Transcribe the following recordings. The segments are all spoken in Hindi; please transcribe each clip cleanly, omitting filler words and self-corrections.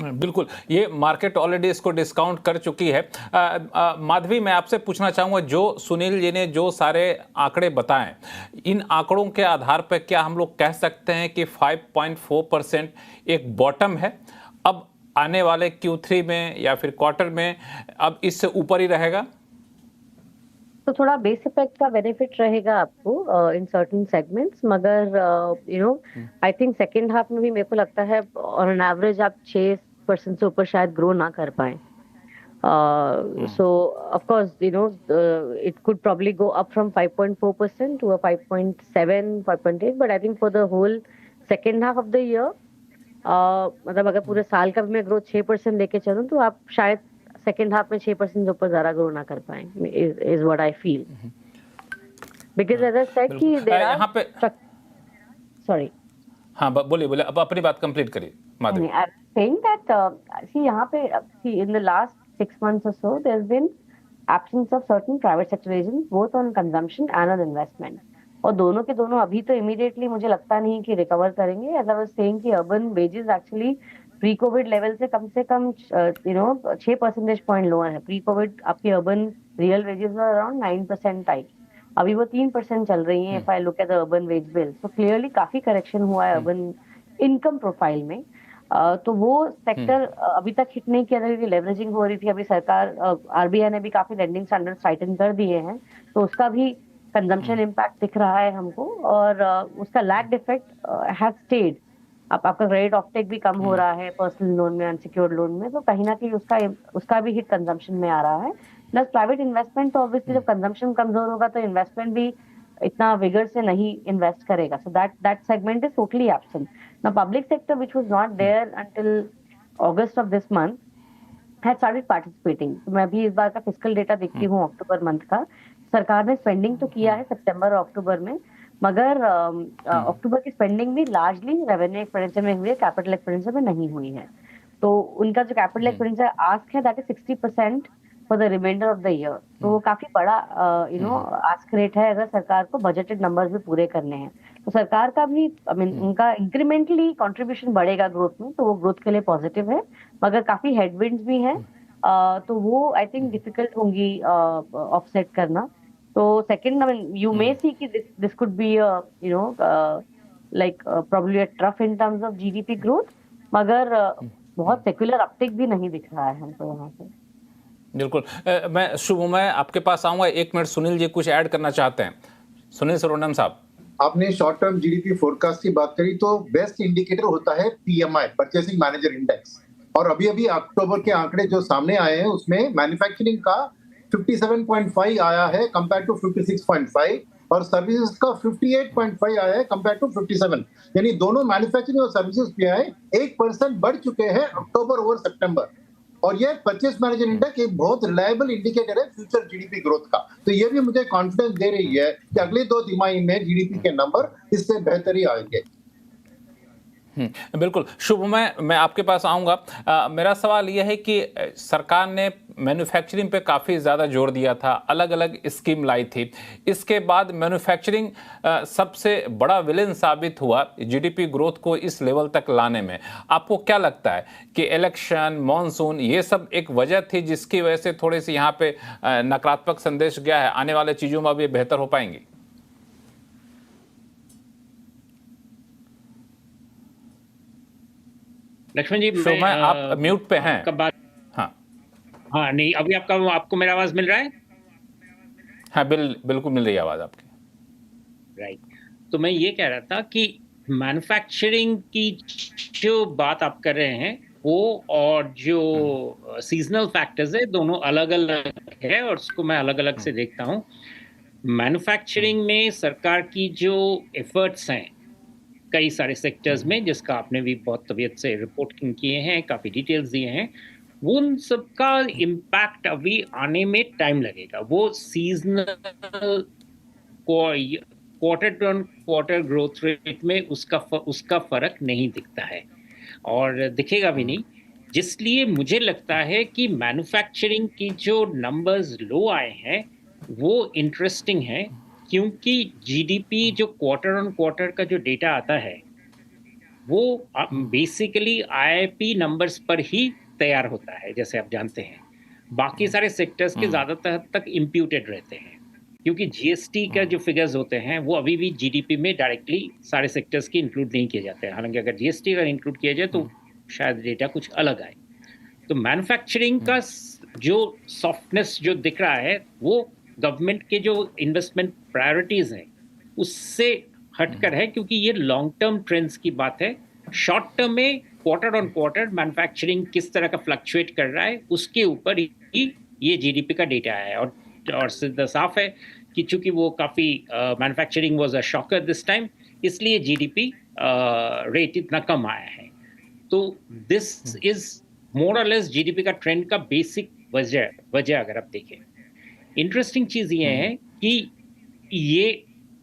बिल्कुल, ये मार्केट ऑलरेडी इसको डिस्काउंट कर चुकी है। माधवी, मैं आपसे पूछना चाहूँगा, जो सुनील जी ने जो सारे आंकड़े बताएं, इन आंकड़ों के आधार पर क्या हम लोग कह सकते हैं कि 5.4% एक बॉटम है? अब आने वाले Q3 में या फिर क्वार्टर में अब इससे ऊपर ही रहेगा? तो थोड़ा बेस इफेक्ट का बेनिफिट रहेगा आपको इन सर्टेन सेगमेंट्स, मगर आई थिंक सेकेंड हाफ में भी मेरे को लगता है ऑन एन एवरेज आप 6% से ऊपर शायद ग्रो ना कर पाए. So of course, it could probably go up from 5.4% to a 5.7, 5.8, but I think for the whole second half of the year, मतलब अगर पूरे साल का भी मैं ग्रोथ 6% लेके चलूं तो आप शायद सेकेंड हाफ में 6% से ऊपर ज्यादा ग्रो ना कर पाए, is what I feel. Because as I said कि देयर आर यहाँ पे सॉरी हाँ, बोलिए बोलिए, अब अपनी बात कंप्लीट करिए Madhavi. I am saying that see यहाँ पे see in the last 6 months or so there's been absence of certain private sector agents both on consumption and on investment, और दोनों के दोनों अभी तो इमीडिएटली मुझे लगता नहीं कि रिकवर करेंगे. एज आई वाज सेइंग कि urban wages actually pre covid level से कम 6 परसेंटेज पॉइंट लोअर है. प्री कोविड आपकी urban real wages around 9% type, अभी वो 3% चल रही है. If I look at the urban wage bill, तो क्लियरली काफी करेक्शन हुआ है अर्बन इनकम प्रोफाइल में. तो वो सेक्टर अभी तक हिट नहीं किया था क्योंकि लेवरेजिंग हो रही थी. अभी सरकार आरबीआई ने भी काफी लेंडिंग स्टैंडर्ड टाइटन कर दिए हैं, तो उसका भी कंजम्पशन इम्पैक्ट दिख रहा है हमको, और उसका लैग्ड इफेक्ट हैज स्टेड. आपका क्रेडिट ऑफटेक भी कम हो रहा है पर्सनल लोन में, अनसिक्योर्ड लोन में, तो कहीं ना कहीं उसका भी हिट कंजम्पशन में आ रहा है. प्लस प्राइवेट इन्वेस्टमेंट, तो ऑब्वियसली जब कंजम्पशन कमजोर होगा तो इन्वेस्टमेंट भी इतना विगर से नहीं इन्वेस्ट करेगा. So that segment is totally absent. Now, public sector, which was not there until August of this month, had started participating. तो मैं भी इस बार का फिजिकल डेटा देखती हूँ अक्टूबर मंथ का. सरकार ने स्पेंडिंग तो किया है सितंबर और अक्टूबर में, मगर अक्टूबर की स्पेंडिंग भी लार्जली रेवेन्यू एक्सपेंडिचर में हुई है, कैपिटल एक्सपेंडिचर में नहीं हुई है. तो उनका जो कैपिटल एक्सपेंडिचर आस्क है that is 60% for the remainder of the year. तो वो काफी बड़ा आस्क रेट है अगर सरकार को बजटेड नंबर्स भी पूरे करने हैं. तो सरकार का भी उनका इंक्रीमेंटली कंट्रीब्यूशन बढ़ेगा ग्रोथ में, तो वो ग्रोथ के लिए पॉजिटिव है, मगर काफी हेडविंड्स भी हैं. तो वो आई थिंक डिफिकल्ट होंगी ऑफसेट करना. तो सेकंड, यू मे सी कि this could be like probably a trough in terms of GDP growth, मगर बहुत सेक्युलर अपटिक भी नहीं दिख रहा है हमको यहाँ से. बिल्कुल. मैं शुभमय आपके पास आऊंगा, 1 मिनट. सुनील जी कुछ ऐड करना चाहते हैं. सुनील सुब्रमण्यम साहब, आपने शॉर्ट टर्म जीडीपी फोरकास्ट की बात करी, तो बेस्ट इंडिकेटर होता है पीएमआई, परचेसिंग मैनेजर इंडेक्स. और अभी अभी अक्टूबर के आंकड़े जो सामने आए हैं उसमें मैन्युफैक्चरिंग का 57.5 आया है कंपेयर टू 56.5, और सर्विसेज का 58.5 आया है कंपेयर टू 57. यानी दोनों मैन्युफैक्चरिंग और सर्विसेज पे आए 1% बढ़ चुके हैं अक्टूबर ओवर सितंबर. और ये परचेस मैनेजर इंडेक्स एक बहुत रिलायबल इंडिकेटर है फ्यूचर जीडीपी ग्रोथ का. तो ये भी मुझे कॉन्फिडेंस दे रही है कि अगले 2 तिमाही में जीडीपी के नंबर इससे बेहतर ही आएंगे. बिल्कुल. शुभमय, मैं आपके पास आऊँगा. मेरा सवाल यह है कि सरकार ने मैन्युफैक्चरिंग पे काफ़ी ज़्यादा जोर दिया था, अलग अलग स्कीम लाई थी. इसके बाद मैन्युफैक्चरिंग सबसे बड़ा विलेन साबित हुआ जीडीपी ग्रोथ को इस लेवल तक लाने में. आपको क्या लगता है कि इलेक्शन, मॉनसून, ये सब एक वजह थी जिसकी वजह से थोड़े से यहाँ पे नकारात्मक संदेश गया है? आने वाले चीज़ों में अब ये बेहतर हो पाएंगी? लक्ष्मण जी, मैं आप म्यूट पे हैं. कब बात? हाँ नहीं, अभी आपको मेरा आवाज मिल रहा है? हाँ, बिल्कुल मिल रही है आवाज आपकी. राइट. तो मैं ये कह रहा था कि मैन्युफैक्चरिंग की जो बात आप कर रहे हैं वो और जो सीजनल फैक्टर्स है दोनों अलग अलग है, और उसको मैं अलग अलग से देखता हूँ. मैन्युफैक्चरिंग में सरकार की जो एफर्ट्स हैं कई सारे सेक्टर्स में, जिसका आपने भी बहुत तबीयत से रिपोर्टिंग किए हैं, काफ़ी डिटेल्स दिए हैं, वो उन सबका इम्पैक्ट अभी आने में टाइम लगेगा. वो seasonal quarter to quarter growth rate में उसका फर्क नहीं दिखता है और दिखेगा भी नहीं. जिसलिए मुझे लगता है कि मैन्युफैक्चरिंग की जो नंबर्स लो आए हैं वो इंटरेस्टिंग है, क्योंकि जीडीपी जो क्वार्टर ऑन क्वार्टर का जो डेटा आता है वो बेसिकली आईआईपी नंबर्स पर ही तैयार होता है, जैसे आप जानते हैं। बाकी सारे सेक्टर्स के ज़्यादातर हद तक इम्प्यूटेड रहते हैं, क्योंकि जीएसटी का जो फिगर्स होते हैं वो अभी भी जीडीपी में डायरेक्टली सारे सेक्टर्स के इंक्लूड नहीं किए जाते हैं। हालांकि अगर जीएसटी अगर इंक्लूड किया जाए तो शायद डेटा कुछ अलग आए। तो मैन्युफैक्चरिंग का जो सॉफ्टनेस जो दिख रहा है वो गवर्नमेंट के जो इन्वेस्टमेंट प्रायोरिटीज हैं उससे हटकर है, क्योंकि ये लॉन्ग टर्म ट्रेंड्स की बात है। शॉर्ट टर्म में क्वार्टर ऑन क्वार्टर मैन्युफैक्चरिंग किस तरह का फ्लक्चुएट कर रहा है उसके ऊपर ही ये जीडीपी का डेटा है। और सीधा साफ है कि चूंकि वो काफ़ी manufacturing was a shocker this time, इसलिए जीडीपी रेट इतना कम आया है। तो दिस इज मोर और लेस जीडीपी का ट्रेंड का बेसिक वजह अगर आप देखें। इंटरेस्टिंग चीज़ ये है कि ये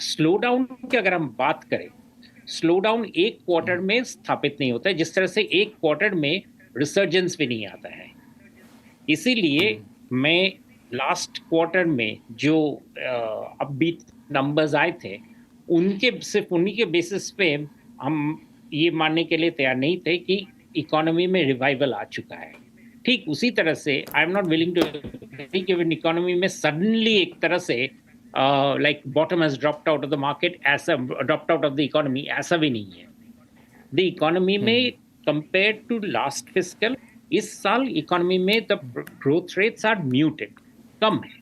स्लो डाउन की अगर हम बात करें, स्लो डाउन एक क्वार्टर में स्थापित नहीं होता है, जिस तरह से एक क्वार्टर में रिसर्जेंस भी नहीं आता है। इसीलिए मैं लास्ट क्वार्टर में जो अपबीट नंबर्स आए थे उनके सिर्फ उन्हीं के बेसिस पे हम ये मानने के लिए तैयार नहीं थे कि इकोनॉमी में रिवाइवल आ चुका है। ठीक उसी तरह से I am not willing to given economy में सडनली एक तरह से like bottom has dropped out of the market, ऐसा dropped out of the economy, ऐसा भी नहीं है। द इकोनॉमी में कंपेयर टू लास्ट फिस्कल, इस साल इकोनॉमी में the growth rates are muted, कम है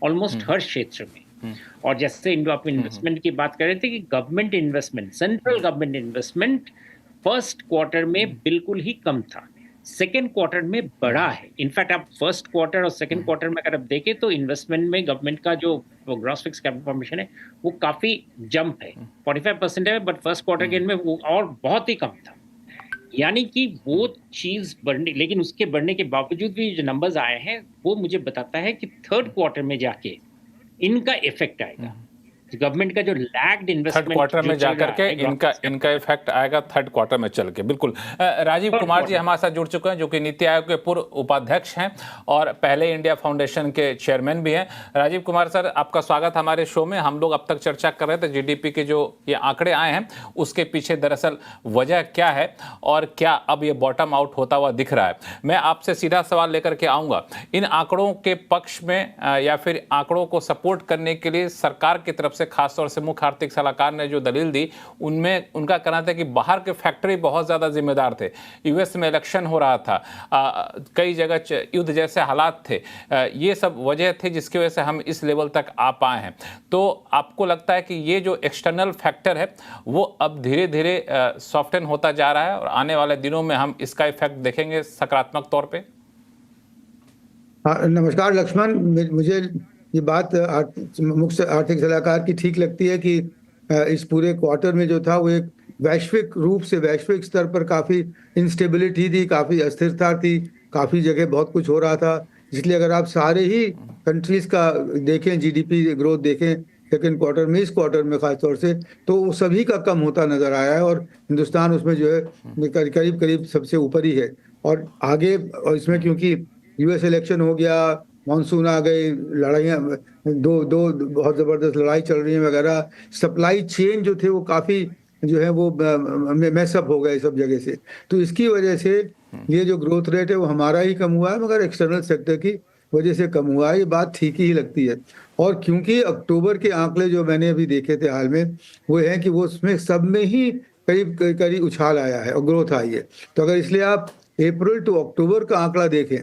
ऑलमोस्ट हर क्षेत्र में। और जैसे आप इन्वेस्टमेंट की बात कर रहे थे कि government investment, central government investment first quarter में बिल्कुल ही कम था, सेकेंड क्वार्टर में बढ़ा है। इनफैक्ट आप फर्स्ट क्वार्टर और सेकेंड क्वार्टर में अगर आप देखें तो इन्वेस्टमेंट में गवर्नमेंट का जो ग्रॉस फिक्स्ड कैपिटल फॉर्मेशन है वो काफी जंप है, 45% है, बट फर्स्ट क्वार्टर के में वो और बहुत ही कम था। यानी कि वो चीज बढ़ने, लेकिन उसके बढ़ने के बावजूद भी जो नंबर्स आए हैं वो मुझे बताता है कि थर्ड क्वार्टर में जाके इनका इफेक्ट आएगा। गवर्नमेंट का जो लैग्ड इन्वेस्टमेंट थर्ड क्वार्टर में जाकर के इनका इफेक्ट आएगा थर्ड क्वार्टर में चल के। बिल्कुल। राजीव कुमार जी हमारे साथ जुड़ चुके हैं, जो कि नीति आयोग के पूर्व उपाध्यक्ष हैं और पहले इंडिया फाउंडेशन के चेयरमैन भी हैं। राजीव कुमार सर, आपका स्वागत हमारे शो में। हम लोग अब तक चर्चा कर रहे थे जीडीपी के जो ये आंकड़े आए हैं उसके पीछे दरअसल वजह क्या है और क्या अब ये बॉटम आउट होता हुआ दिख रहा है। मैं आपसे सीधा सवाल लेकर के आऊँगा, इन आंकड़ों के पक्ष में या फिर आंकड़ों को सपोर्ट करने के लिए सरकार की तरफ से खासतौर से मुख्य आर्थिक सलाहकार ने जो दलील दी उनमें उनका कहना था कि बाहर के फैक्टरी बहुत ज़्यादा जिम्मेदार थे। यूएस में इलेक्शन हो रहा था, कई जगह युद्ध जैसे हालात थे, ये सब वजह थे जिसकी वजह से हम इस लेवल तक आ पाए हैं। तो आपको लगता है कि ये जो एक्सटर्नल फैक्टर है वो अब धीरे धीरे सॉफ्टन होता जा रहा है और आने वाले दिनों में हम इसका इफेक्ट देखेंगे सकारात्मक तौर पर? नमस्कार लक्ष्मण, मुझे ये बात मुख्य आर्थिक सलाहकार की ठीक लगती है कि इस पूरे क्वार्टर में जो था वो एक वैश्विक रूप से, वैश्विक स्तर पर काफ़ी इंस्टेबिलिटी थी, काफ़ी अस्थिरता थी, काफ़ी जगह बहुत कुछ हो रहा था। इसलिए अगर आप सारे ही कंट्रीज़ का देखें, जीडीपी ग्रोथ देखें सेकेंड क्वार्टर में, इस क्वार्टर में ख़ास तौर से, तो वो सभी का कम होता नज़र आया है और हिंदुस्तान उसमें जो है करीब करीब सबसे ऊपर ही है। और आगे और इसमें क्योंकि यूएस इलेक्शन हो गया, मानसून आ गई, लड़ाइयाँ दो बहुत ज़बरदस्त लड़ाई चल रही है वगैरह, सप्लाई चेन जो थे वो काफ़ी जो है वो मैसअप हो गए सब जगह से। तो इसकी वजह से ये जो ग्रोथ रेट है वो हमारा ही कम हुआ है, मगर एक्सटर्नल सेक्टर की वजह से कम हुआ है। ये बात ठीक ही लगती है। और क्योंकि अक्टूबर के आंकड़े जो मैंने अभी देखे थे हाल में, वो है कि वो उसमें सब में ही करीब उछाल आया है और ग्रोथ आई है। तो अगर इसलिए आप अप्रैल टू अक्टूबर का आंकड़ा देखें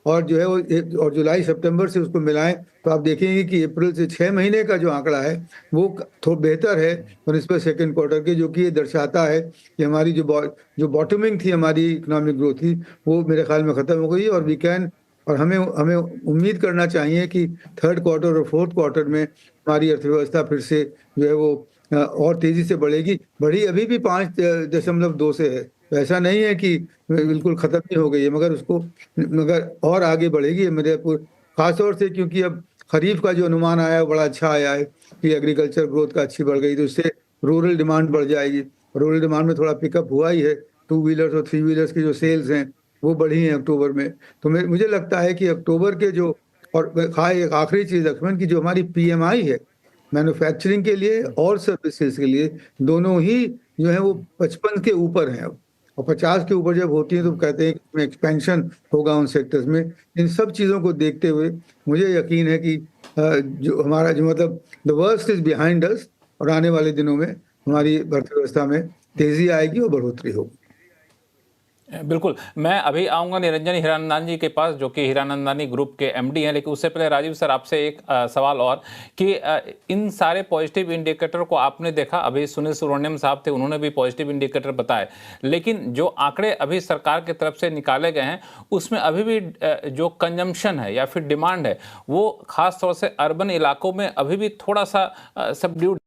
और जो है वो और जुलाई सितंबर से उसको मिलाएं तो आप देखेंगे कि अप्रैल से 6 महीने का जो आंकड़ा है वो थोड़ा बेहतर है और इस पर सेकेंड क्वार्टर के, जो कि ये दर्शाता है कि हमारी जो बॉटमिंग थी, हमारी इकोनॉमिक ग्रोथ थी, वो मेरे ख्याल में ख़त्म हो गई। और हमें उम्मीद करना चाहिए कि थर्ड क्वार्टर और फोर्थ क्वार्टर में हमारी अर्थव्यवस्था फिर से जो है वो और तेज़ी से बढ़ी अभी भी 5.2 से है। तो ऐसा नहीं है कि बिल्कुल ख़त्म ही हो गई है, मगर और आगे बढ़ेगी मेरे खास तौर से, क्योंकि अब खरीफ का जो अनुमान आया है बड़ा अच्छा आया है कि एग्रीकल्चर ग्रोथ का अच्छी बढ़ गई, तो उससे रूरल डिमांड बढ़ जाएगी। रूरल डिमांड में थोड़ा पिकअप हुआ ही है, 2 व्हीलर्स और 3 व्हीलर्स की जो सेल्स हैं वो बढ़ी हैं अक्टूबर में। तो मुझे लगता है कि अक्टूबर के जो, और एक आखिरी चीज़ लक्ष्मण की, जो हमारी PMI है मैन्युफैक्चरिंग के लिए और सर्विसेज के लिए, दोनों ही जो है वो 55 के ऊपर हैं अब, और 50 के ऊपर जब होती है तो कहते हैं कि एक्सपेंशन होगा उन सेक्टर्स में। इन सब चीज़ों को देखते हुए मुझे यकीन है कि जो हमारा जो मतलब the worst is behind us, और आने वाले दिनों में हमारी अर्थव्यवस्था में तेजी आएगी और बढ़ोतरी होगी। बिल्कुल, मैं अभी आऊँगा निरंजन हीरानंदानी जी के पास, जो कि हीरानंदानी ग्रुप के एमडी हैं, लेकिन उससे पहले राजीव सर आपसे एक सवाल और कि इन सारे पॉजिटिव इंडिकेटर को आपने देखा, अभी सुनील सुब्रमण्यम साहब थे, उन्होंने भी पॉजिटिव इंडिकेटर बताए, लेकिन जो आंकड़े अभी सरकार की तरफ से निकाले गए हैं उसमें अभी भी जो कंजम्पशन है या फिर डिमांड है वो खास तौर से अर्बन इलाकों में अभी भी थोड़ा सा सबड्यूड